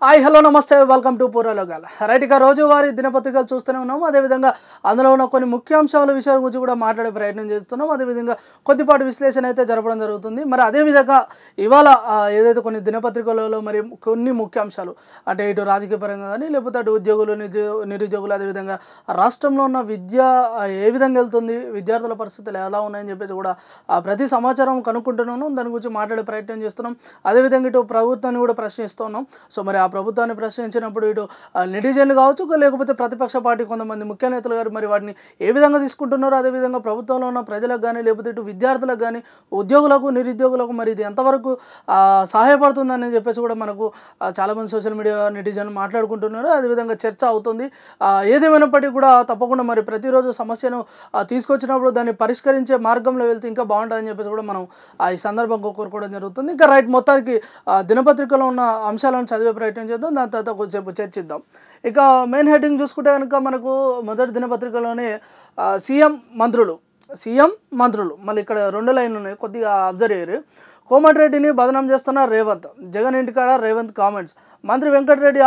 Hi hello నమస్తే welcome to పూర్వలోకాల right ఇక రోజువారీ దినపత్రికలు చూస్తూనే ఉన్నాము. అదేవిధంగా అందులో ఉన్న కొన్ని ముఖ్యాంశాల విషయాల గురించి కూడా మాట్లాడే ప్రయత్నం చేస్తున్నాం. అదేవిధంగా కొద్దిపాటి విశ్లేషణ అయితే జరపడం జరుగుతుంది. మరి అదేవిధంగా ఇవాళ ఏదైతే కొన్ని దినపత్రికలలో మరి కొన్ని ముఖ్యాంశాలు అంటే ఇటు రాజకీయ పరంగా కానీ లేకపోతే అటు ఉద్యోగులు నిరుద్యోగులు అదేవిధంగా రాష్ట్రంలో ఉన్న విద్య ఏ విధంగా వెళ్తుంది, విద్యార్థుల పరిస్థితులు ఎలా ఉన్నాయని చెప్పేసి కూడా ప్రతి సమాచారం కనుక్కుంటున్నాను. దాని గురించి మాట్లాడే ప్రయత్నం చేస్తున్నాం. అదేవిధంగా ఇటు ప్రభుత్వాన్ని కూడా ప్రశ్నిస్తున్నాం. సో మరి ప్రభుత్వాన్ని ప్రశ్నించినప్పుడు ఇటు నెటిజన్లు కావచ్చు లేకపోతే ప్రతిపక్ష పార్టీ కొంతమంది ముఖ్య నేతలు గారు మరి వాటిని ఏ విధంగా తీసుకుంటున్నారో అదేవిధంగా ప్రభుత్వంలో ఉన్న ప్రజలకు కానీ లేకపోతే ఇటు విద్యార్థులకు కానీ ఉద్యోగులకు నిరుద్యోగులకు మరి ఇది ఎంతవరకు సహాయపడుతుందని చెప్పేసి కూడా మనకు చాలామంది సోషల్ మీడియా నెటిజన్లు మాట్లాడుకుంటున్నారు. అదేవిధంగా చర్చ అవుతుంది. ఏదేమైనప్పటికీ కూడా తప్పకుండా మరి ప్రతిరోజు సమస్యను తీసుకొచ్చినప్పుడు దాన్ని పరిష్కరించే మార్గంలో వెళ్తే ఇంకా బాగుంటుందని చెప్పేసి కూడా మనం ఈ సందర్భంగా కోరుకోవడం జరుగుతుంది. ఇంకా రైట్ మొత్తానికి దినపత్రికలో ఉన్న అంశాలను చదివే ప్రయత్నం చేద్దాం. దాని తర్వాత కొంచెంసేపు చర్చిద్దాం. ఇక మెయిన్ హెడ్డింగ్ చూసుకుంటే కనుక మనకు మొదటి దినపత్రికలోనే సీఎం మంత్రులు మళ్ళీ ఇక్కడ 2 లైన్లు ఉన్నాయి, కొద్దిగా అబ్జర్వ్ అయ్యారు. కోమటిరెడ్డిని బదనాం చేస్తున్న రేవంత్, జగన్ ఇంటికాడ రేవంత్ కామెంట్స్, మంత్రి వెంకటరెడ్డి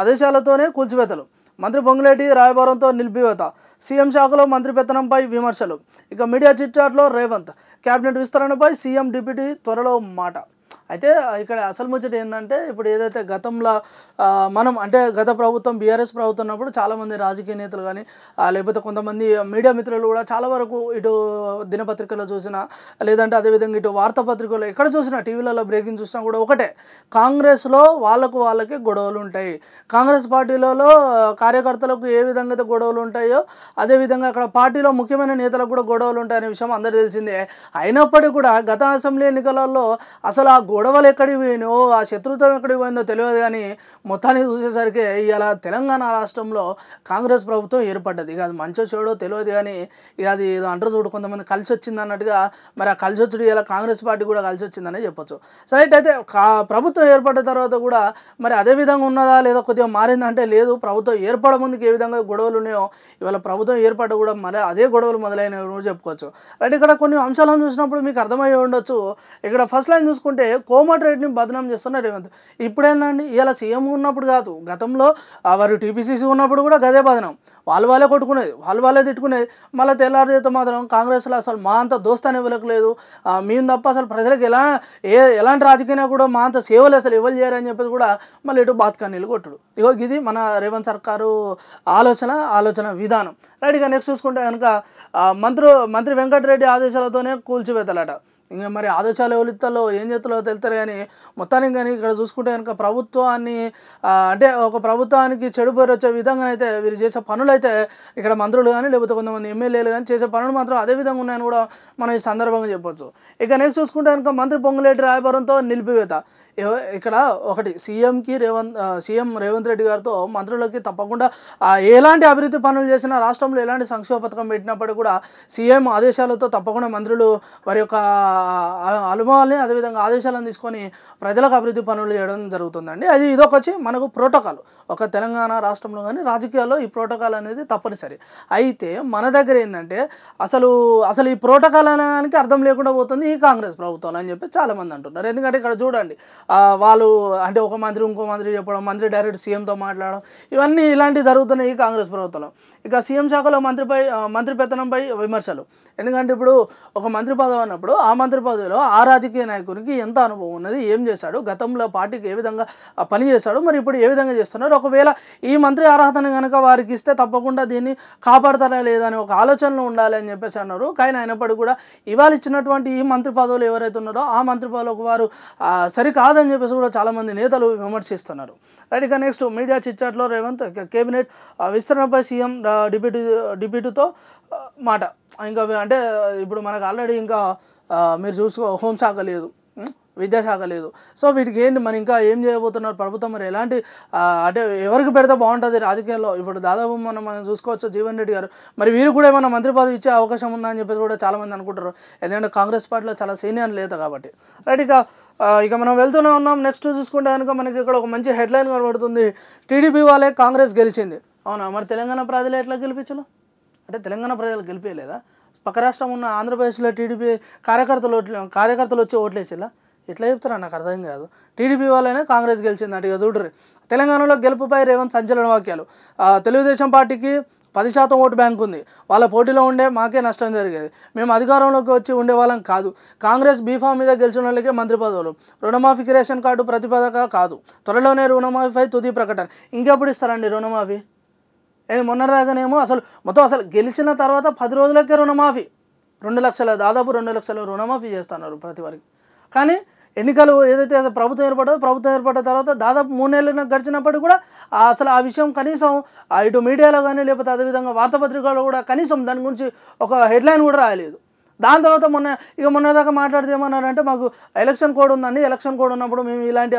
ఆదేశాలతోనే కూల్చివేతలు, మంత్రి పొంగులేటి రాయబారంతో నిలిపివేత, సీఎం శాఖలో మంత్రి పెత్తనంపై విమర్శలు. ఇక మీడియా చిట్చాట్లో రేవంత్, కేబినెట్ విస్తరణపై సీఎం డిప్యూటీ త్వరలో మాట. అయితే ఇక్కడ అసలు ముచ్చట ఏంటంటే ఇప్పుడు ఏదైతే గతంలో మనం అంటే గత ప్రభుత్వం బీఆర్ఎస్ ప్రభుత్వం ఉన్నప్పుడు చాలామంది రాజకీయ నేతలు కానీ లేకపోతే కొంతమంది మీడియా మిత్రులు కూడా చాలా వరకు ఇటు దినపత్రికల్లో చూసినా లేదంటే అదేవిధంగా ఇటు వార్తాపత్రికల్లో ఎక్కడ చూసినా టీవీలలో బ్రేకింగ్ చూసినా కూడా ఒకటే, కాంగ్రెస్లో వాళ్ళకే గొడవలు ఉంటాయి, కాంగ్రెస్ పార్టీలలో కార్యకర్తలకు ఏ విధంగా అయితే గొడవలు ఉంటాయో అదేవిధంగా అక్కడ పార్టీలో ముఖ్యమైన నేతలకు కూడా గొడవలు ఉంటాయనే విషయం అందరూ తెలిసిందే. అయినప్పటికీ కూడా గత అసెంబ్లీ ఎన్నికలలో అసలు ఆ గొడవలు ఎక్కడికి పోయినో ఆ శత్రుత్వం ఎక్కడికి పోయిందో తెలియదు. కానీ మొత్తానికి చూసేసరికి ఇలా తెలంగాణ రాష్ట్రంలో కాంగ్రెస్ ప్రభుత్వం ఏర్పడ్డది. ఇక అది మంచో చెడో తెలియదు కానీ ఇక అది అంటారు చూడు కొంతమంది కలిసి వచ్చింది అన్నట్టుగా మరి ఆ కలిసి వచ్చుడు ఇలా కాంగ్రెస్ పార్టీ కూడా కలిసి వచ్చిందనే చెప్పొచ్చు. రైట్. అయితే ప్రభుత్వం ఏర్పడ్డ తర్వాత కూడా మరి అదే విధంగా ఉన్నదా లేదా కొద్దిగా మారిందంటే లేదు. ప్రభుత్వం ఏర్పడ ముందుకు ఏ విధంగా గొడవలు ఉన్నాయో ఇవాళ ప్రభుత్వం ఏర్పడ్డ కూడా మరి అదే గొడవలు మొదలైనవి చెప్పుకోవచ్చు. రైట్. ఇక్కడ కొన్ని అంశాలను చూసినప్పుడు మీకు అర్థమయ్యే ఉండొచ్చు. ఇక్కడ ఫస్ట్ లైన్ చూసుకుంటే కోమటిరెడ్డిని బదనాం చేస్తున్నారు రేవంత్. ఇప్పుడేందండి ఇలా సీఎం ఉన్నప్పుడు కాదు, గతంలో వారు టీపీసీసీ ఉన్నప్పుడు కూడా గదే బదనాం, వాళ్ళే కొట్టుకునేది, వాళ్ళే తిట్టుకునేది. మళ్ళీ తెల్లారితో మాత్రం కాంగ్రెస్లో అసలు మా అంత దోస్తాన్ని ఇవ్వలేదు, మేము తప్ప అసలు ప్రజలకు ఎలాంటి రాజకీయ కూడా మా అంత సేవలు అసలు ఇవ్వలు చేయరని చెప్పేసి కూడా మళ్ళీ ఇటు బాత్కానీలు కొట్టుడు. ఇగో ఇది మన రేవంత్ సర్కారు ఆలోచన విధానం. రైట్. ఇక నెక్స్ట్ చూసుకుంటే కనుక మంత్రి వెంకటరెడ్డి ఆదేశాలతోనే కూల్చివేతలట. ఇంకా మరి ఆదేశాలు ఎవరిస్తాలో ఏం చేస్తాలో తెలుస్తారు. కానీ మొత్తానికి కానీ ఇక్కడ చూసుకుంటే కనుక ప్రభుత్వాన్ని అంటే ఒక ప్రభుత్వానికి చెడు పేరు వచ్చే విధంగా అయితే వీరు చేసే పనులు అయితే ఇక్కడ మంత్రులు కానీ లేకపోతే కొంతమంది ఎమ్మెల్యేలు కానీ చేసే పనులు మాత్రం అదే విధంగా ఉన్నాయని కూడా మనం ఈ సందర్భంగా చెప్పొచ్చు. ఇక నెక్స్ట్ చూసుకుంటే కనుక మంత్రి పొంగులేటి రాయబారంతో నిలిపివేత. ఇక్కడ ఒకటి సీఎం రేవంత్ రెడ్డి గారితో మంత్రులకి తప్పకుండా ఎలాంటి అభివృద్ధి పనులు చేసినా రాష్ట్రంలో ఎలాంటి సంక్షేమ పథకం పెట్టినప్పుడు కూడా సీఎం ఆదేశాలతో తప్పకుండా మంత్రులు వారి యొక్క అనుభవాల్ని అదేవిధంగా ఆదేశాలను తీసుకొని ప్రజలకు అభివృద్ధి పనులు చేయడం జరుగుతుందండి. అది ఇదొకొచ్చి మనకు ప్రోటోకాల్, ఒక తెలంగాణ రాష్ట్రంలో కానీ రాజకీయాల్లో ఈ ప్రోటోకాల్ అనేది తప్పనిసరి. అయితే మన దగ్గర ఏంటంటే అసలు ఈ ప్రోటోకాల్ అనేదానికి అర్థం లేకుండా పోతుంది ఈ కాంగ్రెస్ ప్రభుత్వం అని చెప్పి చాలామంది అంటున్నారు. ఎందుకంటే ఇక్కడ చూడండి వాళ్ళు అంటే ఒక మంత్రి ఇంకో మంత్రి చెప్పడం, మంత్రి డైరెక్ట్ సీఎంతో మాట్లాడడం, ఇవన్నీ ఇలాంటివి జరుగుతున్నాయి ఈ కాంగ్రెస్ ప్రభుత్వంలో. ఇక సీఎం శాఖలో మంత్రి పెత్తనంపై విమర్శలు. ఎందుకంటే ఇప్పుడు ఒక మంత్రి పదవి అన్నప్పుడు ఆ మంత్రి పదవిలో ఆ రాజకీయ నాయకునికి ఎంత అనుభవం ఉన్నది, ఏం చేశాడు, గతంలో పార్టీకి ఏ విధంగా పని చేశాడు, మరి ఇప్పుడు ఏ విధంగా చేస్తున్నారు, ఒకవేళ ఈ మంత్రి అర్హతను కనుక వారికి ఇస్తే తప్పకుండా దీన్ని కాపాడతారా లేదా అని ఒక ఆలోచనలో ఉండాలి అని చెప్పేసి అన్నారు. కానీ అయినప్పటికీ కూడా ఇవాళ ఇచ్చినటువంటి ఈ మంత్రి పదవులు ఎవరైతే ఉన్నారో ఆ మంత్రి పదవులకు వారు సరికాదని చెప్పేసి కూడా చాలామంది నేతలు విమర్శిస్తున్నారు. రైట్. ఇక నెక్స్ట్ మీడియా చిట్చాట్లో రేవంత్, కేబినెట్ విస్తరణపై సీఎం డిప్యూటీతో మాట. ఇంకా అంటే ఇప్పుడు మనకు ఆల్రెడీ ఇంకా మీరు చూసుకో హోంశాఖ లేదు, విద్యాశాఖ లేదు. సో వీటికి ఏంటి మరి ఇంకా ఏం చేయబోతున్నారు ప్రభుత్వం, మరి ఎలాంటి అంటే ఎవరికి పెడితే బాగుంటుంది రాజకీయాల్లో. ఇప్పుడు దాదాపు మనం చూసుకోవచ్చు జీవన్ రెడ్డి గారు, మరి వీరు కూడా ఏమైనా మంత్రి పదవి ఇచ్చే అవకాశం ఉందా అని చెప్పేసి కూడా చాలామంది అనుకుంటారు. ఎందుకంటే కాంగ్రెస్ పార్టీలో చాలా సీనియర్ లేదు కాబట్టి. రైట్. ఇక మనం వెళ్తూనే ఉన్నాం. నెక్స్ట్ చూసుకుంటే కనుక మనకి ఇక్కడ ఒక మంచి హెడ్లైన్ కనబడుతుంది, టీడీపీ వాళ్ళే కాంగ్రెస్ గెలిచింది. అవునా, మరి తెలంగాణ ప్రజలు ఎట్లా గెలిపించారు? అంటే తెలంగాణ ప్రజలు గెలిపేయలేదా? పక్క రాష్ట్రం ఉన్న ఆంధ్రప్రదేశ్లో టీడీపీ కార్యకర్తలు వచ్చి ఓట్లేసిలా? ఎట్లా చెప్తారా నాకు అర్థం కాదు. టీడీపీ వాళ్ళైనా కాంగ్రెస్ గెలిచిందంట. ఇక చూడరు తెలంగాణలో గెలుపుపై రేవంత్ సంచలన వాక్యాలు. తెలుగుదేశం పార్టీకి 10% ఓటు బ్యాంక్ ఉంది. వాళ్ళ పోటీలో ఉండే మాకే నష్టం జరిగేది. మేము అధికారంలోకి వచ్చి ఉండేవాళ్ళం కాదు. కాంగ్రెస్ బీఫామ్ మీద గెలిచిన వాళ్ళకే మంత్రి పదవులు. రుణమాఫీకి రేషన్ కార్డు ప్రతిపాదక కాదు. త్వరలోనే రుణమాఫీపై తుది ప్రకటన. ఇంకెప్పుడు ఇస్తారండి రుణమాఫీ? మొన్నటిదాకానేమో అసలు గెలిచిన తర్వాత 10 రోజులకే రుణమాఫీ 2 లక్షల దాదాపు 2 లక్షల రుణమాఫీ చేస్తున్నారు ప్రతి వారికి. కానీ ఎన్నికలు ఏదైతే ప్రభుత్వం ఏర్పడిన తర్వాత దాదాపు 3 నెలలు గడిచినప్పటికీ కూడా అసలు ఆ విషయం కనీసం ఇటు మీడియాలో కానీ లేకపోతే అదేవిధంగా వార్తాపత్రికల్లో కూడా కనీసం దాని గురించి ఒక హెడ్లైన్ కూడా రాయలేదు. దాని తర్వాత మొన్నదాకా మాట్లాడితే ఏమన్నారంటే మాకు ఎలక్షన్ కోడ్ ఉందండి, ఎలక్షన్ కోడ్ ఉన్నప్పుడు మేము ఇలాంటి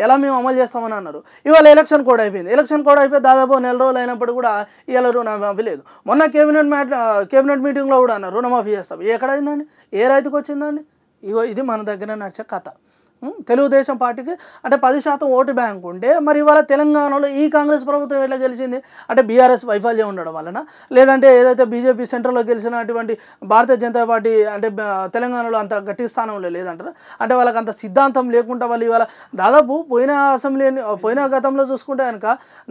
ఎలా మేము అమలు చేస్తామని అన్నారు. ఇవాళ ఎలక్షన్ కోడ్ అయిపోయింది. ఎలక్షన్ కోడ్ అయిపోయి దాదాపు 1 నెల రోజులు అయినప్పుడు కూడా ఇవాళ రుణమాఫీ లేదు. మొన్న కేబినెట్ మీటింగ్లో కూడా అన్నారు రుణమాఫీ చేస్తాం. ఎక్కడైందండి? ఏ రైతుకు వచ్చిందండి? ఇది మన దగ్గర నడిచే కథ. తెలుగుదేశం పార్టీకి అంటే 10% ఓటు బ్యాంక్ ఉంటే మరి ఇవాళ తెలంగాణలో ఈ కాంగ్రెస్ ప్రభుత్వం ఎట్లా గెలిచింది? అంటే బీఆర్ఎస్ వైఫల్యం ఉండడం వలన, లేదంటే ఏదైతే బీజేపీ సెంట్రల్లో గెలిచినటువంటి భారతీయ జనతా పార్టీ అంటే తెలంగాణలో అంత గట్టి స్థానంలో లేదంటారు. అంటే వాళ్ళకి అంత సిద్ధాంతం లేకుండా వాళ్ళు ఇవాళ దాదాపు పోయిన గతంలో చూసుకుంటే కనుక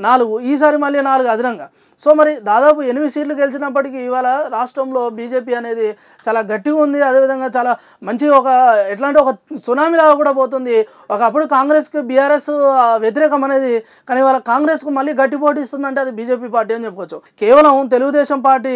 4, ఈసారి మళ్ళీ 4 అదనంగా. సో మరి దాదాపు 8 సీట్లు గెలిచినప్పటికీ ఇవాళ రాష్ట్రంలో బీజేపీ అనేది చాలా గట్టిగా ఉంది. అదేవిధంగా చాలా మంచి ఎట్లాంటి ఒక సునామీలాగా కూడా పోతుంది. ఒకప్పుడు కాంగ్రెస్కి బీఆర్ఎస్ వ్యతిరేకం అనేది, కానీ వాళ్ళ కాంగ్రెస్కు మళ్ళీ గట్టి పోటీ ఇస్తుందంటే అది బీజేపీ పార్టీ అని చెప్పుకోవచ్చు. కేవలం తెలుగుదేశం పార్టీ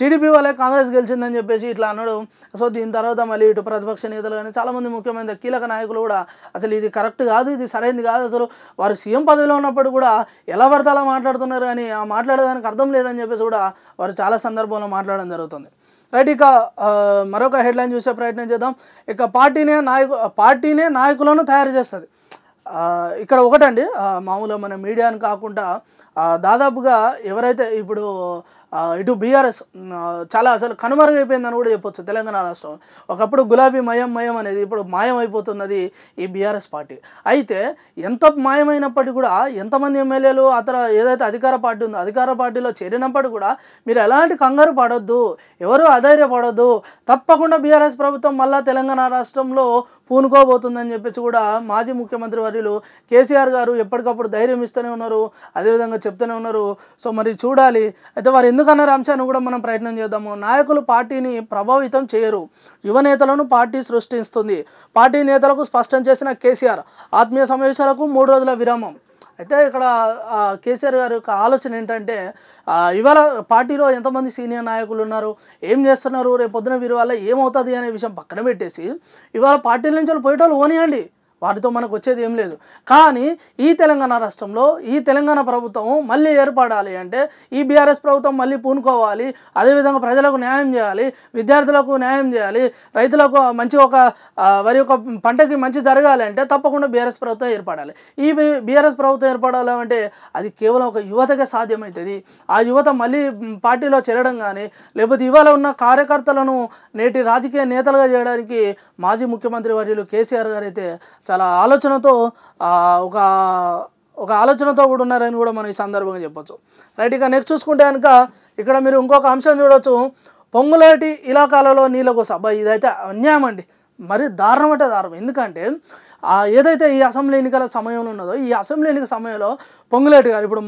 టీడీపీ వాళ్ళే కాంగ్రెస్ గెలిచిందని చెప్పేసి ఇట్లా అన్నాడు. సో దీని తర్వాత మళ్ళీ ఇటు ప్రతిపక్ష నేతలు కానీ చాలామంది ముఖ్యమైన కీలక నాయకులు కూడా అసలు ఇది కరెక్ట్ కాదు, ఇది సరైనది కాదు, అసలు వారు సీఎం పదవిలో ఉన్నప్పుడు కూడా ఎలా పడితే అలా మాట్లాడుతున్నారు కానీ మాట్లాడేదానికి అర్థం లేదని చెప్పేసి కూడా వారు చాలా సందర్భంలో మాట్లాడడం జరుగుతుంది. రైట్, ఇక మరొక హెడ్లైన్ చూసే ప్రయత్నం చేద్దాం. ఇక పార్టీనే నాయకులను తయారు చేస్తుంది. ఇక్కడ ఒకటండి, మామూలుగా మన మీడియాని కాకుండా దాదాపుగా ఎవరైతే ఇప్పుడు ఇటు బీఆర్ఎస్ చాలా అసలు కనుమరుగైపోయిందని కూడా చెప్పొచ్చు తెలంగాణ రాష్ట్రం. ఒకప్పుడు గులాబీ మయం అనేది ఇప్పుడు మాయం అయిపోతున్నది ఈ బీఆర్ఎస్ పార్టీ. అయితే ఎంత మాయమైనప్పటికీ కూడా ఎంతమంది ఎమ్మెల్యేలు ఏదైతే అధికార పార్టీ ఉందో అధికార పార్టీలో చేరినప్పటికీ కూడా మీరు ఎలాంటి కంగారు పడొద్దు, ఎవరు అధైర్యపడొద్దు, తప్పకుండా బీఆర్ఎస్ ప్రభుత్వం మళ్ళీ తెలంగాణ రాష్ట్రంలో పూనుకోబోతుందని చెప్పేసి కూడా మాజీ ముఖ్యమంత్రి వర్యులు కేసీఆర్ గారు ఎప్పటికప్పుడు ధైర్యం ఇస్తూనే ఉన్నారు, అదేవిధంగా చెప్తూనే ఉన్నారు. సో మరి చూడాలి. అయితే వారు ఎందుకన్నారు అంశాన్ని కూడా మనం ప్రయత్నం చేద్దాము. నాయకులు పార్టీని ప్రభావితం చేయరు, యువ నేతలను పార్టీ సృష్టిస్తుంది. పార్టీ నేతలకు స్పష్టం చేసిన కేసీఆర్. ఆత్మీయ సమావేశాలకు 3 రోజుల విరామం. అయితే ఇక్కడ కేసీఆర్ గారి యొక్క ఆలోచన ఏంటంటే ఇవాళ పార్టీలో ఎంతమంది సీనియర్ నాయకులు ఉన్నారు, ఏం చేస్తున్నారు, రేపు పొద్దున వీరి వల్ల ఏమవుతుంది అనే విషయం పక్కన పెట్టేసి ఇవాళ పార్టీల నుంచి వాళ్ళు పోయేటోళ్ళు ఓనియండి, వాటితో మనకు వచ్చేది ఏం లేదు. కానీ ఈ తెలంగాణ రాష్ట్రంలో ఈ తెలంగాణ ప్రభుత్వం మళ్ళీ ఏర్పడాలి అంటే ఈ బీఆర్ఎస్ ప్రభుత్వం మళ్ళీ పూనుకోవాలి, అదేవిధంగా ప్రజలకు న్యాయం చేయాలి, విద్యార్థులకు న్యాయం చేయాలి, రైతులకు మంచి వరి యొక్క పంటకి మంచి జరగాలి అంటే తప్పకుండా బీఆర్ఎస్ ప్రభుత్వం ఏర్పడాలి. ఈ బీఆర్ఎస్ ప్రభుత్వం ఏర్పడాలి అంటే అది కేవలం ఒక యువతగా సాధ్యమవుతుంది. ఆ యువత మళ్ళీ పార్టీలో చేరడం కానీ లేకపోతే ఇవాళ ఉన్న కార్యకర్తలను నేటి రాజకీయ నేతలుగా చేయడానికి మాజీ ముఖ్యమంత్రి వర్యులు కేసీఆర్ గారు అయితే చాలా ఆలోచనతో ఒక ఆలోచనతో కూడా ఉన్నారని కూడా మనం ఈ సందర్భంగా చెప్పొచ్చు. రైట్, ఇక నెక్స్ట్ చూసుకుంటే కనుక ఇక్కడ మీరు ఇంకొక అంశం చూడవచ్చు. పొంగులేటి ఇలాకాలలో నీళ్ళ కోసం ఇదైతే అన్యాయం అండి, మరి దారుణం అంటే దారుణం. ఎందుకంటే ఏదైతే ఈ అసెంబ్లీ ఎన్నికల సమయంలో ఉన్నదో ఈ అసెంబ్లీ ఎన్నికల సమయంలో పొంగులేటి గారు ఇప్పుడు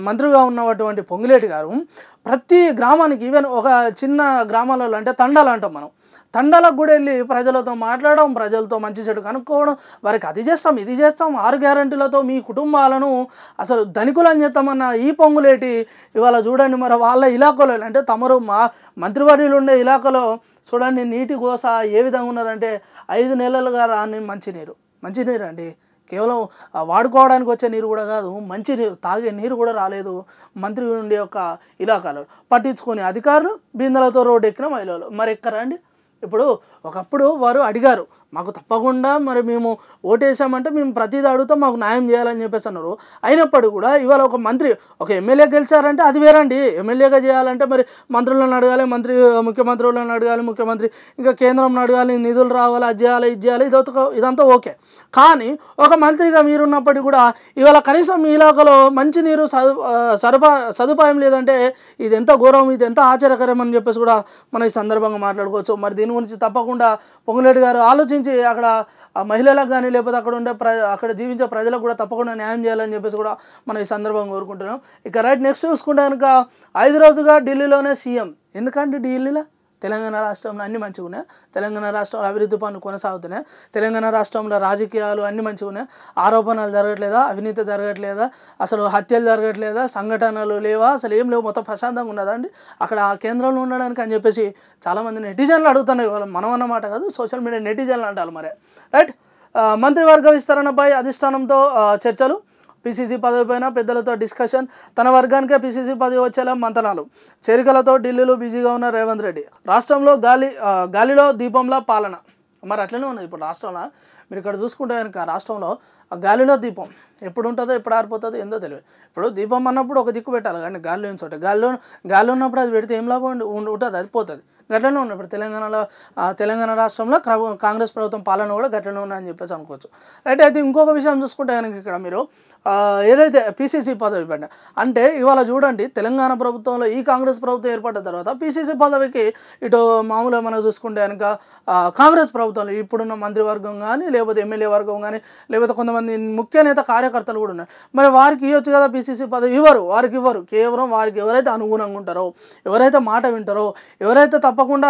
మంత్రిగా ఉన్నటువంటి పొంగులేటి గారు ప్రతి గ్రామానికి ఈవెన్ ఒక చిన్న గ్రామాలలో అంటే తండాలు అంటాం మనం, తండాలకు కూడా వెళ్ళి ప్రజలతో మాట్లాడడం, ప్రజలతో మంచి చెడు కనుక్కోవడం, వారికి అది చేస్తాం ఇది చేస్తాం 6 గ్యారంటీలతో మీ కుటుంబాలను అసలు ధనికులని చెప్తామన్న ఈ పొంగులేటి ఇవాళ చూడండి మరి వాళ్ళ ఇలాకాలో అంటే తమరు మంత్రివర్యులు ఉండే ఇలాకాలో చూడండి నీటి గోస ఏ విధంగా ఉన్నదంటే 5 నెలలుగా రాని మంచినీరు అండి, కేవలం వాడుకోవడానికి వచ్చే నీరు కూడా కాదు, మంచి నీరు తాగే నీరు కూడా రాలేదు మంత్రి ఉండే యొక్క ఇలాకాలో. పట్టించుకునే అధికారులు బిందెలతో రోడ్డు ఎక్కిన మహిళలు మరి ఎక్కరా అండి. ఇప్పుడు ఒకప్పుడు వారు అడిగారు మాకు తప్పకుండా మరి మేము ఓటేసామంటే మేము ప్రతిదీ అడుగుతాం, మాకు న్యాయం చేయాలని చెప్పేసి అన్నారు. అయినప్పటికీ కూడా ఇవాళ ఒక ఎమ్మెల్యే గెలిచారంటే అది వేరండి. ఎమ్మెల్యేగా చేయాలంటే మరి మంత్రులను అడగాలి, ముఖ్యమంత్రులను అడగాలి, ముఖ్యమంత్రి ఇంకా కేంద్రం అడగాలి, నిధులు రావాలి, అది చేయాలి ఇది చేయాలి, ఇదంతా ఓకే. కానీ ఒక మంత్రిగా మీరున్నప్పటికీ కూడా ఇవాళ కనీసం మీ ఇలాకాలో మంచినీరు సదుపాయం లేదంటే ఇది ఎంత ఘోరం, ఇది ఎంత ఆశ్చర్యకరం అని చెప్పేసి కూడా మనం ఈ సందర్భంగా మాట్లాడుకోవచ్చు. మరి దీని గురించి తప్పకుండా పొంగులేటి గారు ఆలోచించి ప్రత్యేకించి అక్కడ ఆ మహిళలకు కానీ లేకపోతే అక్కడ ఉండే అక్కడ జీవించే ప్రజలకు కూడా తప్పకుండా న్యాయం చేయాలని చెప్పేసి కూడా మనం ఈ సందర్భంగా కోరుకుంటున్నాం. ఇక రైట్ నెక్స్ట్ చూసుకుంటే కనుక 5 రోజుగా ఢిల్లీలోనే సీఎం. ఎందుకంటే ఢిల్లీలో తెలంగాణ రాష్ట్రంలో అన్ని మంచిగా ఉన్నాయి, తెలంగాణ రాష్ట్రంలో అభివృద్ధి పనులు కొనసాగుతున్నాయి, తెలంగాణ రాష్ట్రంలో రాజకీయాలు అన్ని మంచిగా ఉన్నాయి, ఆరోపణలు జరగట్లేదా, అవినీతి జరగట్లేదా, అసలు హత్యలు జరగట్లేదా, సంఘటనలు లేవా, అసలు ఏం లేవు, మొత్తం ప్రశాంతంగా ఉన్నదండి అక్కడ ఆ కేంద్రంలో ఉండడానికి అని చెప్పేసి చాలామంది నెటిజన్లు అడుగుతున్నారు. ఇవాళ మనం అన్నమాట కాదు, సోషల్ మీడియా నెటిజన్లు అంటారు మరి. రైట్, మంత్రివర్గ విస్తరణపై అధిష్టానంతో చర్చలు, పీసీసీ పదవిపైన పెద్దలతో డిస్కషన్, తన వర్గానికే పీసీసీ పదవి వచ్చేలా మంతనాలు, చేరికలతో ఢిల్లీలో బిజీగా ఉన్న రేవంత్ రెడ్డి. రాష్ట్రంలో గాలిలో దీపంలా పాలన. మరి అట్లనే ఉన్నది ఇప్పుడు రాష్ట్రంలో. మీరు ఇక్కడ చూసుకుంటే కనుక రాష్ట్రంలో గాలిలో దీపం ఎప్పుడు ఉంటుందో ఎప్పుడు ఆరిపోతుందో ఏందో తెలియదు. ఇప్పుడు దీపం అన్నప్పుడు ఒక దిక్కు పెట్టాలి, కానీ గాలిలో చోట గాలిలో ఉన్నప్పుడు అది పెడితే ఏం లాభం ఉంటుంది, అది పోతుంది. గట్లనే ఉన్నాయి ఇప్పుడు తెలంగాణ రాష్ట్రంలో కాంగ్రెస్ ప్రభుత్వం పాలన కూడా గట్లనే ఉన్నాయని చెప్పేసి అనుకోవచ్చు. రైట్, అయితే ఇంకొక విషయం చూసుకుంటే కనుక ఇక్కడ మీరు ఏదైతే పీసీసీ పదవి పడిన అంటే ఇవాళ చూడండి, తెలంగాణ ప్రభుత్వంలో ఈ కాంగ్రెస్ ప్రభుత్వం ఏర్పడ్డ తర్వాత పీసీసీ పదవికి ఇటు మామూలుగా మనం చూసుకుంటే కనుక కాంగ్రెస్ ప్రభుత్వంలో ఇప్పుడున్న మంత్రివర్గం కానీ లేకపోతే ఎమ్మెల్యే వర్గం కానీ లేకపోతే కొంతమంది ముఖ్య నేత కార్యకర్తలు కూడా ఉన్నారు. మరి వారికి ఇవ్వచ్చు కదా పీసీసీ పదవి, వారికి ఇవ్వరు. కేవలం వారికి ఎవరైతే అనుగుణంగా ఉంటారో, ఎవరైతే మాట వింటారో, ఎవరైతే తప్పకుండా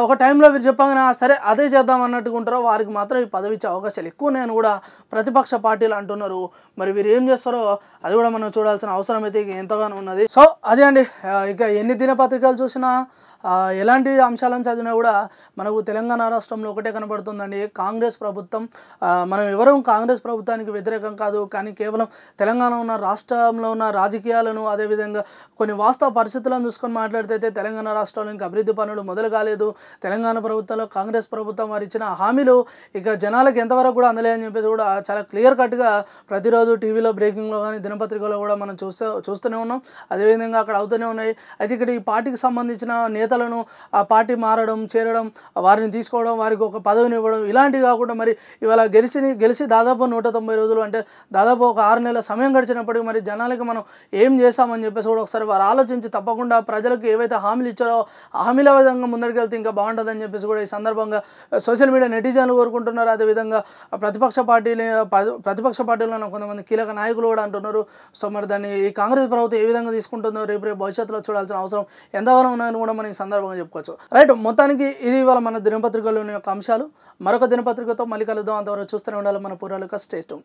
ఒక టైంలో వీరు చెప్పగానే సరే అదే చేద్దాం అన్నట్టుగా ఉంటారో వారికి మాత్రం ఈ పదవి ఇచ్చే అవకాశాలు ఎక్కువ ఉన్నాయని కూడా ప్రతిపక్ష పార్టీలు అంటున్నారు. మరి వీరు ఏం చేస్తారో అది కూడా మనం చూడాల్సిన అవసరం అయితే ఎంతగానో ఉన్నది. సో అదే అండి, ఇక ఎన్ని దినపత్రికలు చూసినా ఎలాంటి అంశాలను చదివినా కూడా మనకు తెలంగాణ రాష్ట్రంలో ఒకటే కనబడుతుందండి, కాంగ్రెస్ ప్రభుత్వం. మనం ఎవరూ కాంగ్రెస్ ప్రభుత్వానికి వ్యతిరేకం కాదు, కానీ కేవలం తెలంగాణ ఉన్న రాష్ట్రంలో ఉన్న రాజకీయాలను అదేవిధంగా కొన్ని వాస్తవ పరిస్థితులను చూసుకొని మాట్లాడితే తెలంగాణ రాష్ట్రంలో ఇంకా అభివృద్ధి పనులు మొదలు కాలేదు. తెలంగాణ ప్రభుత్వంలో కాంగ్రెస్ ప్రభుత్వం వారు ఇచ్చిన హామీలు ఇక జనాలకు ఎంతవరకు కూడా అందలేదని చెప్పేసి కూడా చాలా క్లియర్ కట్గా ప్రతిరోజు టీవీలో బ్రేకింగ్లో కానీ దినపత్రికలో కూడా మనం చూస్తూనే ఉన్నాం. అదేవిధంగా అక్కడ అవుతూనే ఉన్నాయి. అయితే ఇక్కడ ఈ పార్టీకి సంబంధించిన నేతలను ఆ పార్టీ మారడం, చేరడం, వారిని తీసుకోవడం, వారికి ఒక పదవిని ఇవ్వడం ఇలాంటివి కాకుండా మరి ఇవాళ గెలిచి దాదాపు 190 రోజులు అంటే దాదాపు ఒక 6 నెలల సమయం గడిచినప్పటికీ మరి జనాలకి మనం ఏం చేస్తామని చెప్పేసి కూడా ఒకసారి వారు ఆలోచించి తప్పకుండా ప్రజలకు ఏవైతే హామీలు ఇచ్చారో హామీల విధంగా ముందరికెళ్తే ఇంకా బాగుంటుందని చెప్పేసి కూడా ఈ సందర్భంగా సోషల్ మీడియా నెటిజన్లు కోరుకుంటున్నారు. అదేవిధంగా ప్రతిపక్ష పార్టీలో కొంతమంది కీలక నాయకులు కూడా అంటున్నారు. సో మరి దాన్ని ఈ కాంగ్రెస్ ప్రభుత్వం ఏ విధంగా తీసుకుంటుందో రేపు భవిష్యత్తులో చూడాల్సిన అవసరం ఎంతగానో ఉన్నాయని కూడా మనం ఈ సందర్భంగా చెప్పుకోవచ్చు. రైట్, మొత్తానికి ఇది ఇవాళ మన దినపత్రికలోని యొక్క అంశాలు. మరొక దినపత్రికతో మళ్ళీ కలుద్దాం. అంతవరకు చూస్తూనే ఉండాలి మన పూర్వాలుక. Stay tune.